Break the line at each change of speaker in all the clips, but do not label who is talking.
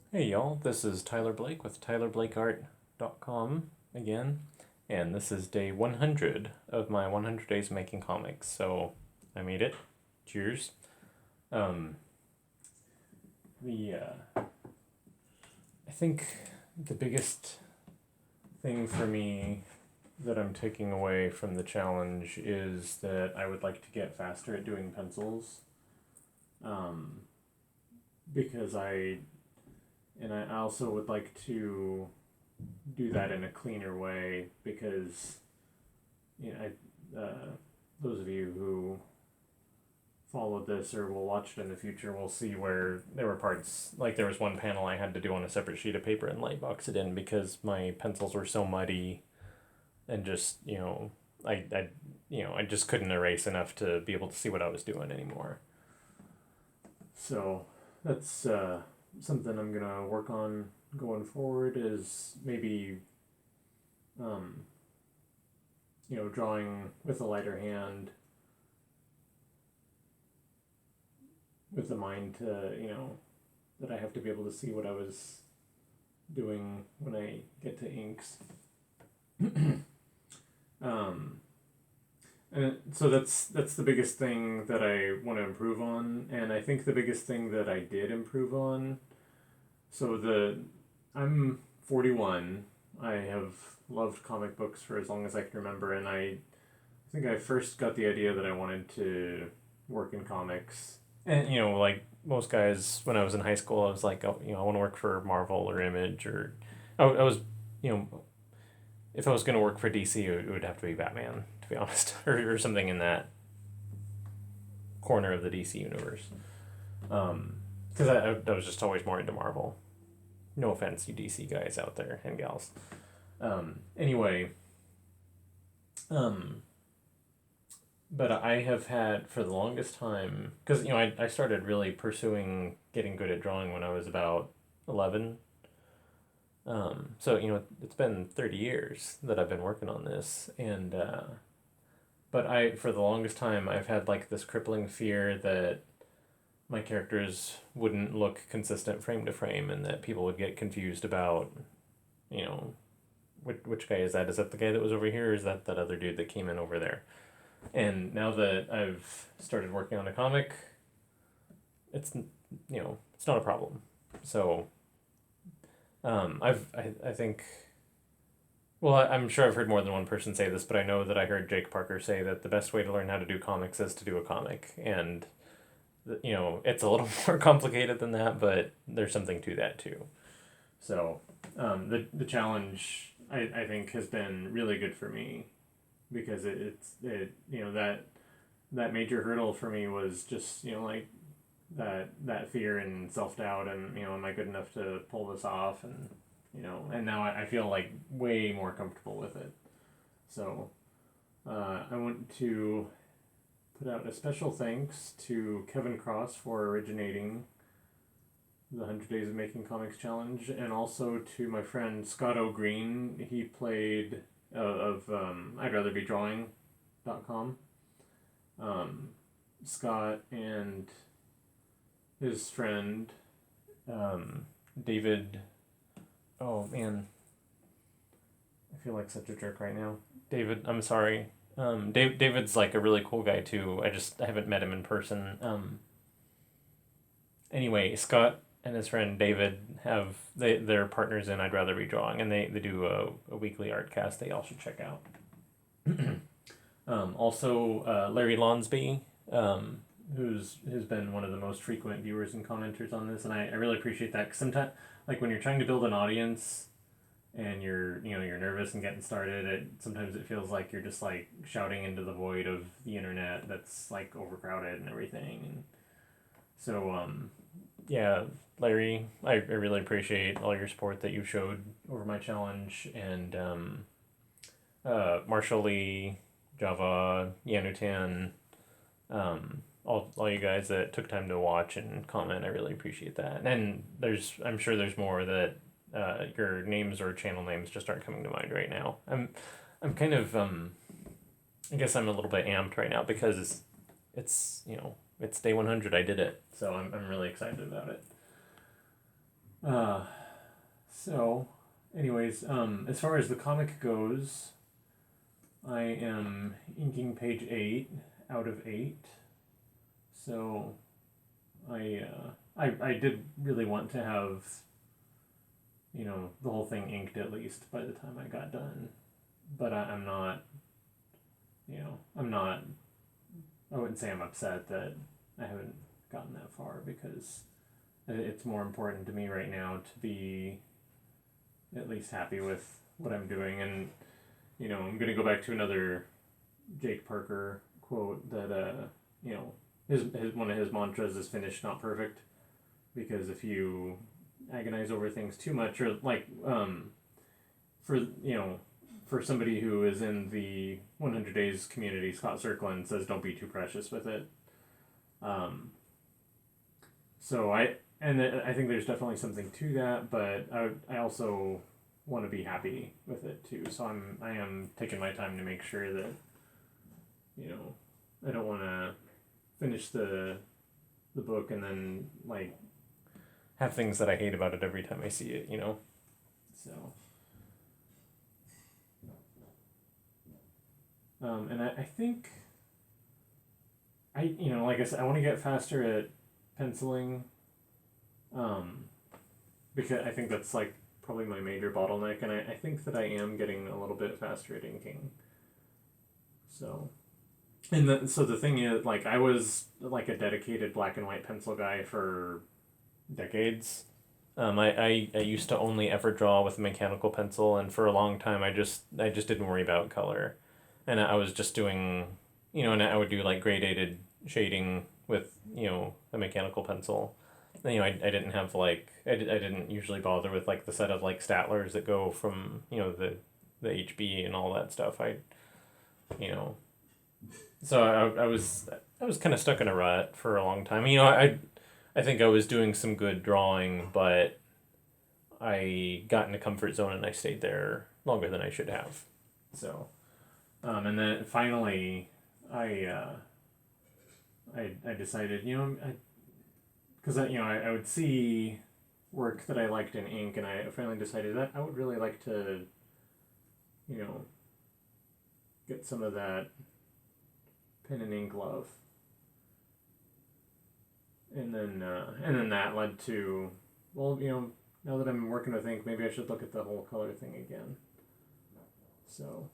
Hey y'all, this is Tyler Blake with tylerblakeart.com again, and this is day 100 of my 100 days making comics, so I made it. Cheers. Um, I think the biggest thing for me that I'm taking away from the challenge is that I would like to get faster at doing pencils, um, because I also would like to do that in a cleaner way because those of you who followed this or will watch it in the future will see where there were parts like there was one panel I had to do on a separate sheet of paper and lightbox it in because my pencils were so muddy and just I just couldn't erase enough to be able to see what I was doing anymore. So that's something I'm gonna work on going forward is maybe um, drawing with a lighter hand with the mind to, that I have to be able to see what I was doing when I get to inks. um, and so that's the biggest thing that I want to improve on, and I think the biggest thing that I did improve on. So I'm 41. I have loved comic books for as long as I can remember, and I think I first got the idea that I wanted to work in comics. And, like most guys, when I was in high school, I was like, oh, I want to work for Marvel or Image or. I was, you know, if I was going to work for DC, it would have to be Batman, to be honest, or something in that corner of the DC universe. Because I was just always more into Marvel. No offense, you DC guys out there and gals. Anyway, um, but I have had for the longest time because I started really pursuing getting good at drawing when I was about 11. So it's been 30 years that I've been working on this, and but I for the longest time I've had like this crippling fear that my characters wouldn't look consistent frame to frame, and that people would get confused about you know which guy is that? Is that the guy that was over here, or is that other dude that came in over there? And now that I've started working on a comic, it's it's not a problem. So I think well I'm sure I've heard more than one person say this, but I know that I heard Jake Parker say that the best way to learn how to do comics is to do a comic, and it's a little more complicated than that, but there's something to that too. So the challenge I think has been really good for me because that major hurdle for me was just like that fear and self doubt and am I good enough to pull this off and and now I feel like way more comfortable with it. So I want to put out a special thanks to Kevin Cross for originating the 100 Days of Making Comics Challenge, and also to my friend Scott O'Green. He played of I'd Rather Be Drawing.com. Scott and his friend David. Oh man, I feel like such a jerk right now. David, I'm sorry. David's like a really cool guy too. I haven't met him in person. Anyway, Scott and his friend David they're partners in I'd Rather Be Drawing, and they do a weekly art cast they all should check out. Also, Larry Lonsby, who's been one of the most frequent viewers and commenters on this, and I really appreciate that. Because sometimes, like when you're trying to build an audience, and you're nervous and getting started, sometimes it feels like you're just like shouting into the void of the internet that's like overcrowded and everything. And so yeah, Larry, I really appreciate all your support that you showed over my challenge, and Marshall Lee, Java, Yanutan, all you guys that took time to watch and comment. I really appreciate that. And I'm sure there's more that your names or channel names just aren't coming to mind right now. I'm kind of I guess I'm a little bit amped right now because it's it's day 100. I did it, so I'm really excited about it. Uh, so, anyways, as far as the comic goes, I am inking page 8 out of 8. So, I did really want to have, the whole thing inked at least by the time I got done. But I'm not, I'm not, I wouldn't say I'm upset that I haven't gotten that far, because it's more important to me right now to be at least happy with what I'm doing. And, I'm going to go back to another Jake Parker quote that, his one of his mantras is finished, not perfect. Because if you agonize over things too much, or like, for, for somebody who is in the 100 Days community, Scott Circlin says don't be too precious with it. Um, so I think there's definitely something to that, but I also want to be happy with it too. So I am taking my time to make sure that, I don't want to finish the book and then like have things that I hate about it every time I see it. So. And I think like I said, I want to get faster at penciling, um, because I think that's like probably my major bottleneck, and I think that I am getting a little bit faster at inking. So, so the thing is, like, I was like a dedicated black and white pencil guy for decades. I used to only ever draw with a mechanical pencil, and for a long time I just didn't worry about color, and I was just doing, and I would do like gradated shading with a mechanical pencil. And, I didn't have like I didn't usually bother with like the set of like Stattlers that go from the HB and all that stuff. You know so I was kind of stuck in a rut for a long time. I think I was doing some good drawing, but I got in a comfort zone and I stayed there longer than I should have. So, and then finally, I I decided, because I would see work that I liked in ink, and I finally decided that I would really like to, you know, get some of that pen and ink love. And then that led to, well, now that I'm working with ink, maybe I should look at the whole color thing again. So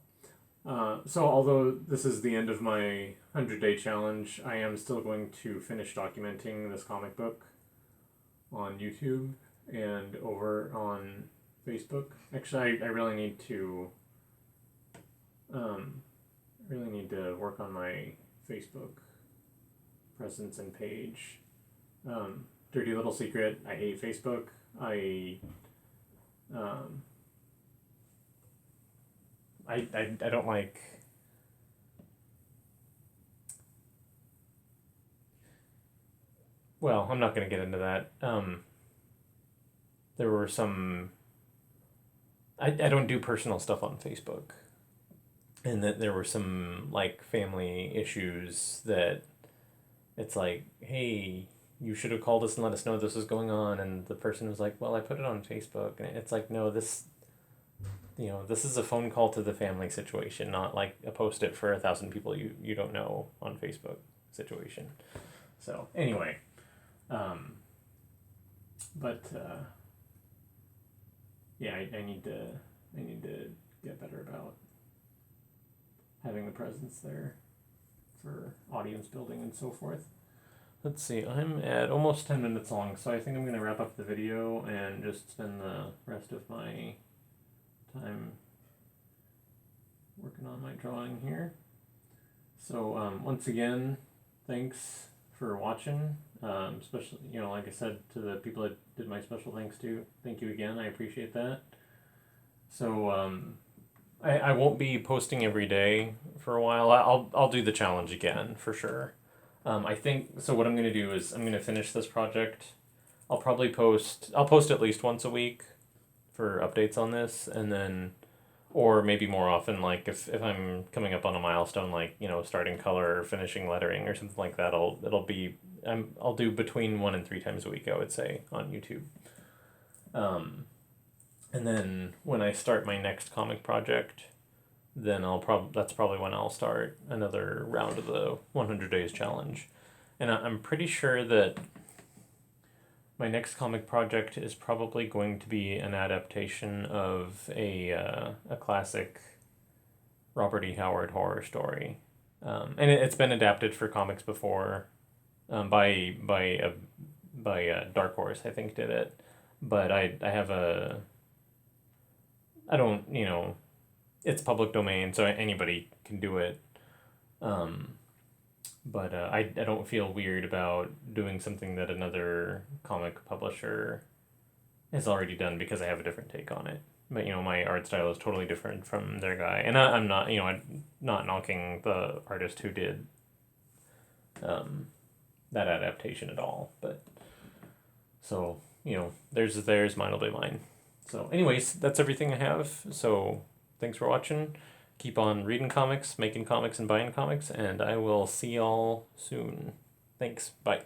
although this is the end of my 100-day challenge, I am still going to finish documenting this comic book on YouTube and over on Facebook. Actually, I really need to work on my Facebook presence and page. Dirty little secret: I hate Facebook. Um, I don't like. Well, I'm not going to get into that. There were some. I don't do personal stuff on Facebook, and that there were some like family issues that it's like, hey, you should have called us and let us know this was going on, and the person was like, well, I put it on Facebook, and it's like, no, this is a phone call to the family situation, not like a post it for 1,000 people you don't know on Facebook situation. So anyway, but yeah, I need to get better about having a presence there for audience building and so forth. Let's see, I'm at almost 10 minutes long, so I think I'm going to wrap up the video and just spend the rest of my time working on my drawing here. So once again, thanks for watching. Especially, like I said, to the people that did my special thanks to, thank you again. I appreciate that. So I won't be posting every day for a while. I'll do the challenge again for sure. I think so. What I'm gonna do is I'm gonna finish this project. I'll post at least once a week for updates on this, and then, or maybe more often, like if I'm coming up on a milestone, like starting color or finishing lettering or something like that. I'll do between 1 and 3 times a week, I would say, on YouTube. And then when I start my next comic project, then that's probably when I'll start another round of the 100 Days Challenge. And I'm pretty sure that my next comic project is probably going to be an adaptation of a classic Robert E. Howard horror story. And it's been adapted for comics before, by Dark Horse, I think, did it. But I have a I don't, it's public domain, so anybody can do it. But I don't feel weird about doing something that another comic publisher has already done because I have a different take on it. But my art style is totally different from their guy, and I'm not, I'm not knocking the artist who did that adaptation at all. But so there's mine will be mine. So, anyways, that's everything I have. So, thanks for watching. Keep on reading comics, making comics, and buying comics, and I will see y'all soon. Thanks. Bye.